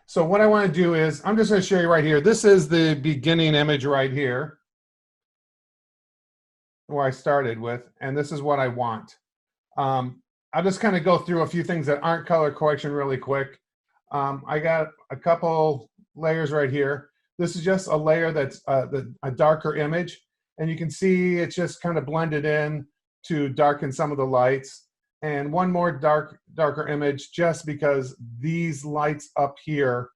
So what I want to do is, I'm just going to show you right here. This is the beginning image right here, where I started with, and this is what I want. I'll just kind of go through a few things that aren't color correction really quick. I got a couple layers right here. This is just a layer that's a darker image, and you can see it's just kind of blended in to darken some of the lights. And one more darker image, just because these lights up here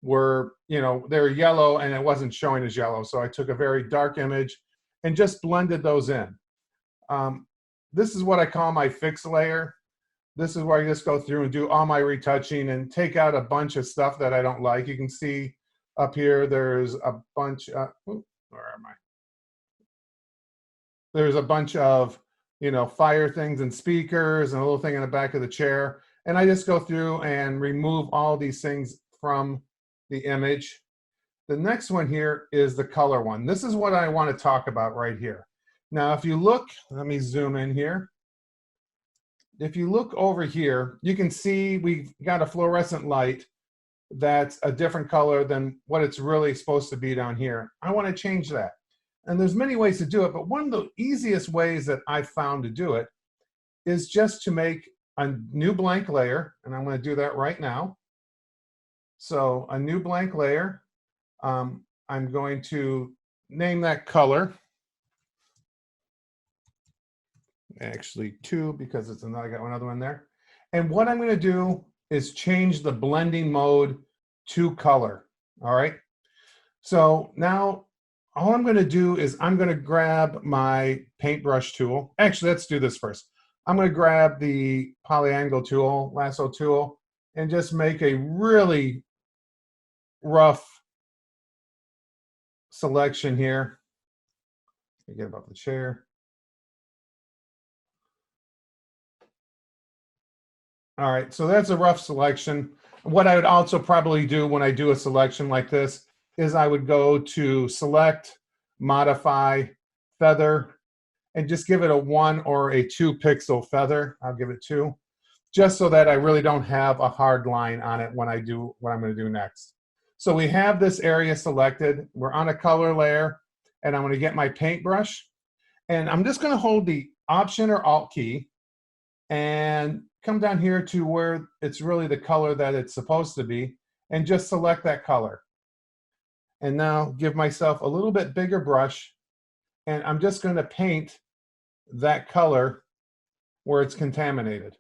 were, they're yellow and it wasn't showing as yellow. So I took a very dark image and just blended those in. This is what I call my fix layer. This is where I just go through and do all my retouching and take out a bunch of stuff that I don't like. You can see up here, there's a bunch, where am I? There's a bunch of, fire things and speakers and a little thing in the back of the chair. And I just go through and remove all these things from the image. The next one here is the color one. This is what I want to talk about right here. Now, if you look, let me zoom in here. If you look over here, you can see we've got a fluorescent light that's a different color than what it's really supposed to be down here. I want to change that. And there's many ways to do it, but one of the easiest ways that I found to do it is just to make a new blank layer, and I'm going to do that right now. So a new blank layer. I'm going to name that color. Actually 2, because it's another, I got another one there. And what I'm going to do is change the blending mode to color. All right. So now all I'm going to do is I'm going to grab my paintbrush tool. Actually, let's do this first. I'm going to grab the polyangle tool, lasso tool, and just make a really rough selection here. Forget about the chair. All right, so that's a rough selection. What I would also probably do when I do a selection like this is I would go to select, modify, feather, and just give it a 1 or a 2 pixel feather. I'll give it 2, just so that I really don't have a hard line on it when I do what I'm going to do next. So we have this area selected. We're on a color layer, and I'm going to get my paintbrush, and I'm just going to hold the Option or Alt key and come down here to where it's really the color that it's supposed to be, and just select that color. And now give myself a little bit bigger brush, and I'm just going to paint that color where it's contaminated.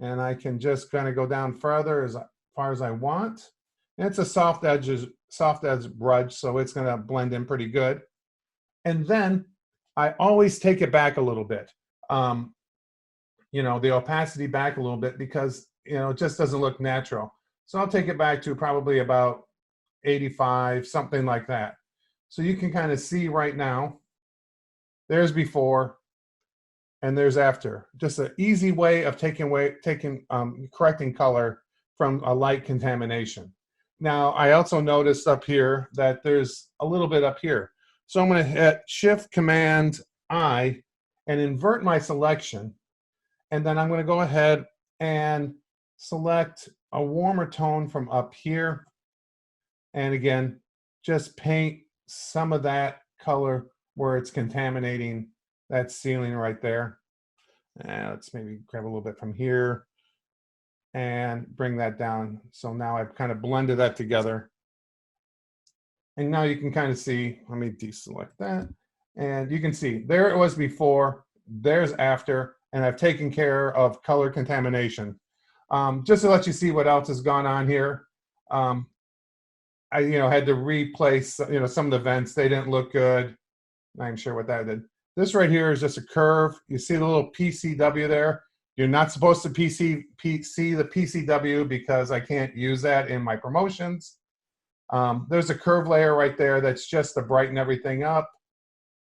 And I can just kind of go down further as far as I want. And it's a soft edge brush, so it's going to blend in pretty good. And then I always take it back a little bit. The opacity back a little bit, because it just doesn't look natural. So I'll take it back to probably about 85, something like that. So you can kind of see right now, there's before and there's after. Just an easy way of correcting color from a light contamination. Now, I also noticed up here that there's a little bit up here. So I'm going to hit Shift-Command-I and invert my selection. And then I'm going to go ahead and select a warmer tone from up here. And again, just paint some of that color where it's contaminating that ceiling right there. Let's maybe grab a little bit from here and bring that down. So now I've kind of blended that together. And now you can kind of see, let me deselect that. And you can see there it was before, there's after, and I've taken care of color contamination. Just to let you see what else has gone on here. I had to replace some of the vents. They didn't look good. Not even sure what that did. This right here is just a curve. You see the little PCW there? You're not supposed to see the PCW because I can't use that in my promotions. There's a curve layer right there that's just to brighten everything up.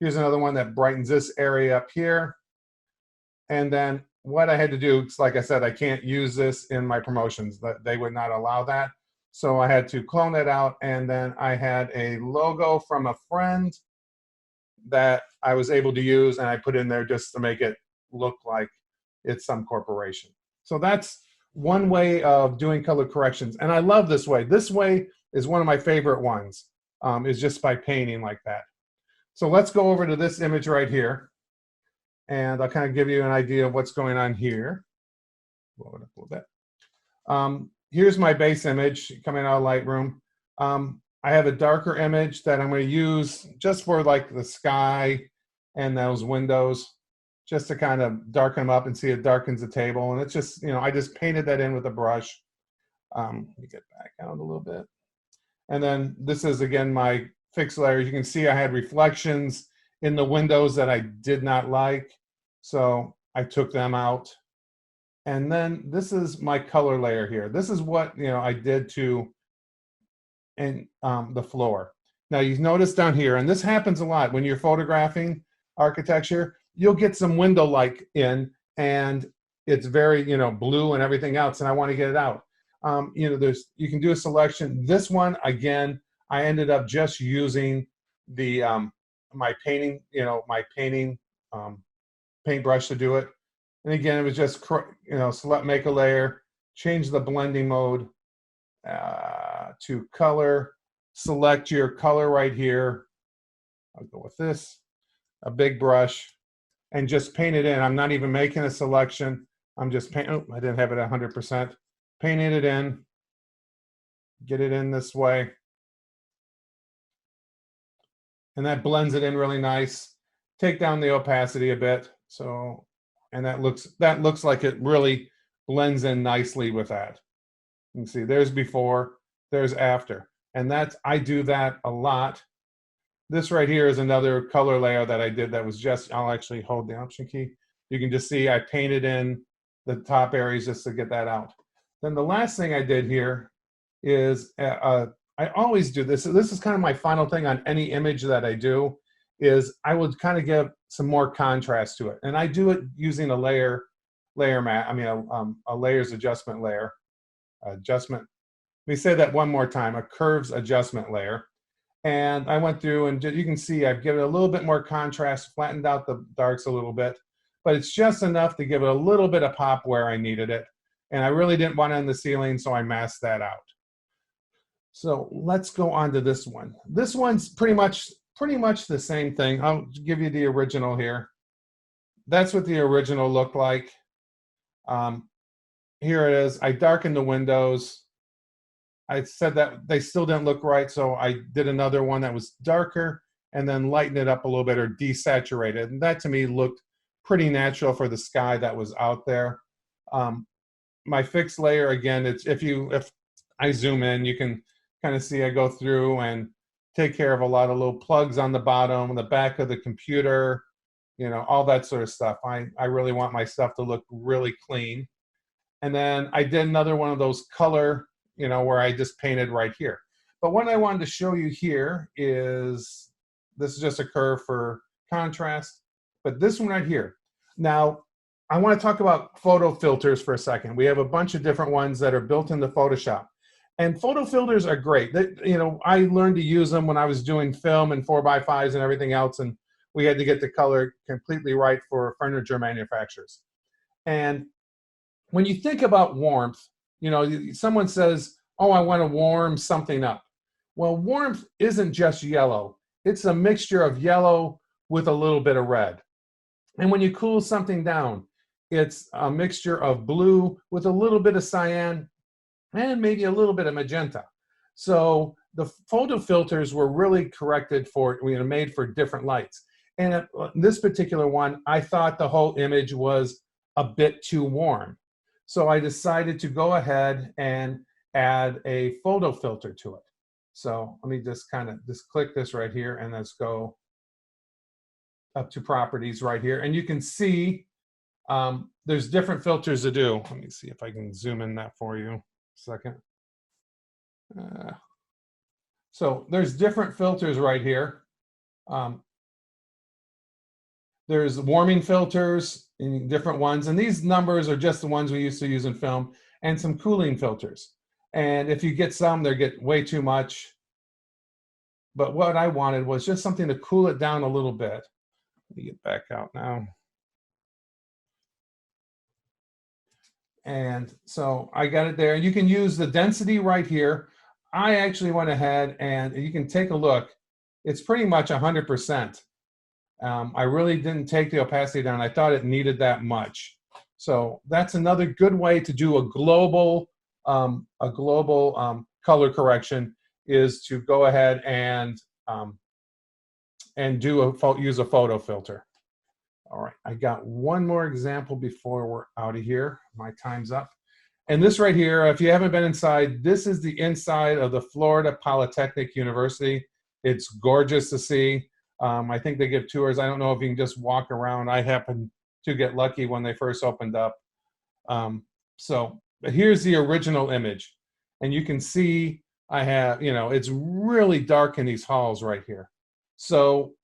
Here's another one that brightens this area up here. And then what I had to do, like I said, I can't use this in my promotions. They would not allow that. So I had to clone that out, and then I had a logo from a friend that I was able to use, and I put in there just to make it look like it's some corporation. So that's one way of doing color corrections. And I love this way. This way is one of my favorite ones, is just by painting like that. So let's go over to this image right here. And I'll kind of give you an idea of what's going on here. Blow it up a little bit. Here's my base image coming out of Lightroom. I have a darker image that I'm going to use just for like the sky and those windows, just to kind of darken them up and see it darkens the table. And it's just, I just painted that in with a brush. Let me get back out a little bit. And then this is, again, my fixed layers. You can see I had reflections in the windows that I did not like. So I took them out. And then this is my color layer here. This is what, I did to the floor. Now you notice down here, and this happens a lot when you're photographing architecture, you'll get some window light in and it's very, blue and everything else, and I want to get it out. You can do a selection. This one, again, I ended up just using the my painting, paintbrush to do it. And again, it was just, select, make a layer, change the blending mode to color, select your color right here. I'll go with this, a big brush, and just paint it in. I'm not even making a selection. I'm just painting. Oh, I didn't have it 100%. Painting it in, get it in this way. And that blends it in really nice. Take down the opacity a bit. So, and that looks like it really blends in nicely with that. You can see there's before, there's after. And I do that a lot. This right here is another color layer that I did that was just, I'll actually hold the Option key. You can just see I painted in the top areas just to get that out. Then the last thing I did here is, I always do this. So this is kind of my final thing on any image that I do, is I would kind of give some more contrast to it. And I do it using a layer mat, a layers adjustment layer. Let me say that one more time, a curves adjustment layer. And I went through and you can see I've given it a little bit more contrast, flattened out the darks a little bit, but it's just enough to give it a little bit of pop where I needed it. And I really didn't want it in the ceiling, so I masked that out. So let's go on to this one. This one's pretty much the same thing. I'll give you the original here. That's what the original looked like. Here it is. I darkened the windows. I said that they still didn't look right, so I did another one that was darker and then lightened it up a little bit, or desaturated. And that to me looked pretty natural for the sky that was out there. My fixed layer, again, it's if I zoom in, you can kind of see I go through and take care of a lot of little plugs on the bottom, the back of the computer, all that sort of stuff. I really want my stuff to look really clean. And then I did another one of those color, where I just painted right here. But what I wanted to show you here is, this is just a curve for contrast, but this one right here. Now, I want to talk about photo filters for a second. We have a bunch of different ones that are built into Photoshop. And photo filters are great. I learned to use them when I was doing film and 4x5s and everything else, and we had to get the color completely right for furniture manufacturers. And when you think about warmth, someone says, oh, I want to warm something up. Well, warmth isn't just yellow. It's a mixture of yellow with a little bit of red. And when you cool something down, it's a mixture of blue with a little bit of cyan and maybe a little bit of magenta. So the photo filters were really corrected for, made for different lights. And this particular one, I thought the whole image was a bit too warm. So I decided to go ahead and add a photo filter to it. So let me just click this right here, and let's go up to properties right here. And you can see there's different filters to do. Let me see if I can zoom in that for you. Second. So there's different filters right here. There's warming filters in different ones, and these numbers are just the ones we used to use in film, and some cooling filters. And if you get some, they get way too much. But what I wanted was just something to cool it down a little bit. Let me get back out now. And so I got it there. You can use the density right here. I actually went ahead and you can take a look. It's pretty much 100%. I really didn't take the opacity down. I thought it needed that much. So that's another good way to do a global color correction, is to go ahead and use a photo filter. All right, I got one more example before we're out of here. My time's up. And this right here, if you haven't been inside, this is the inside of the Florida Polytechnic University. It's gorgeous to see. I think they give tours. I don't know if you can just walk around. I happened to get lucky when they first opened up. But here's the original image. And you can see I have, it's really dark in these halls right here. So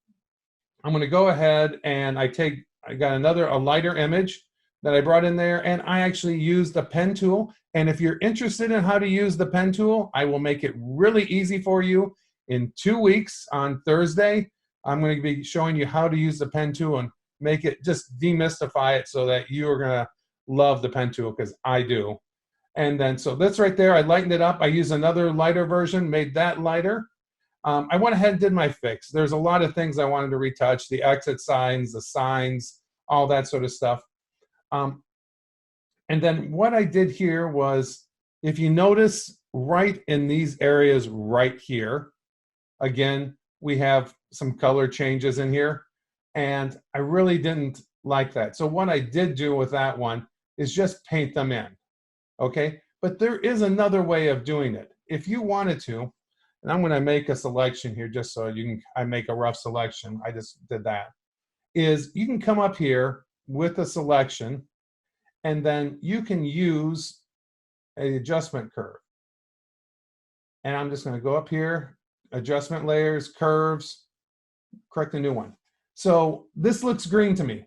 I'm going to go ahead and I got a lighter image that I brought in there, and I actually used the pen tool. And if you're interested in how to use the pen tool, I will make it really easy for you. In 2 weeks on Thursday, I'm going to be showing you how to use the pen tool and make it, just demystify it so that you are going to love the pen tool, because I do. And then, so that's right there. I lightened it up. I used another lighter version, made that lighter. I went ahead and did my fix. There's a lot of things I wanted to retouch, the exit signs, the signs, all that sort of stuff. And then what I did here was, if you notice right in these areas right here, again, we have some color changes in here, and I really didn't like that. So what I did do with that one is just paint them in, okay? But there is another way of doing it. If you wanted to, and I'm gonna make a selection here just so I make a rough selection, I just did that, is you can come up here with a selection, and then you can use an adjustment curve. And I'm just gonna go up here, adjustment layers, curves, correct a new one. So this looks green to me.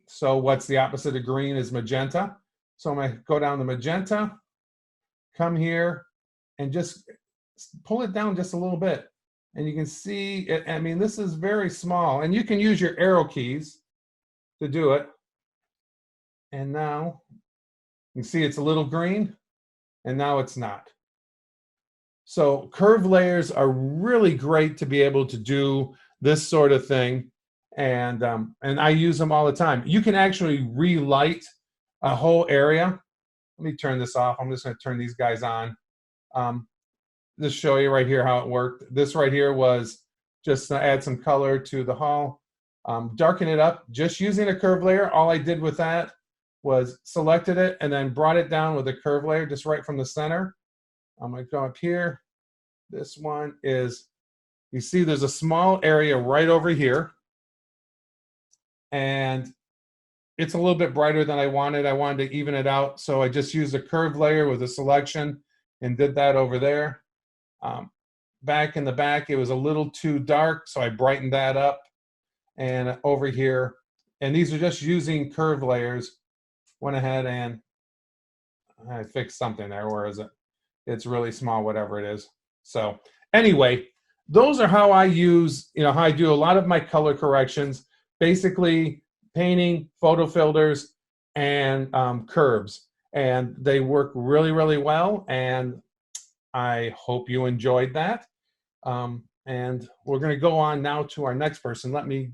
So what's the opposite of green is magenta. So I'm gonna go down to magenta, come here, and just pull it down just a little bit. And you can see it, I mean, this is very small, and you can use your arrow keys to do it. And now you can see it's a little green, and now it's not. So curved layers are really great to be able to do this sort of thing. And I use them all the time. You can actually relight a whole area. Let me turn this off. I'm just going to turn these guys on. Just show you right here how it worked. This right here was just to add some color to the hall. Darken it up just using a curve layer. All I did with that was selected it and then brought it down with a curve layer just right from the center. I'm going to go up here. This one is, you see there's a small area right over here, and it's a little bit brighter than I wanted. I wanted to even it out, so I just used a curved layer with a selection and did that over there. Back in the back, it was a little too dark, so I brightened that up. And over here, and these are just using curved layers, went ahead and I fixed something there. Where is it? It's really small, whatever it is. So anyway, those are how I use, how I do a lot of my color corrections, basically painting, photo filters, and curves. And they work really, really well. And I hope you enjoyed that. And we're going to go on now to our next person. Let me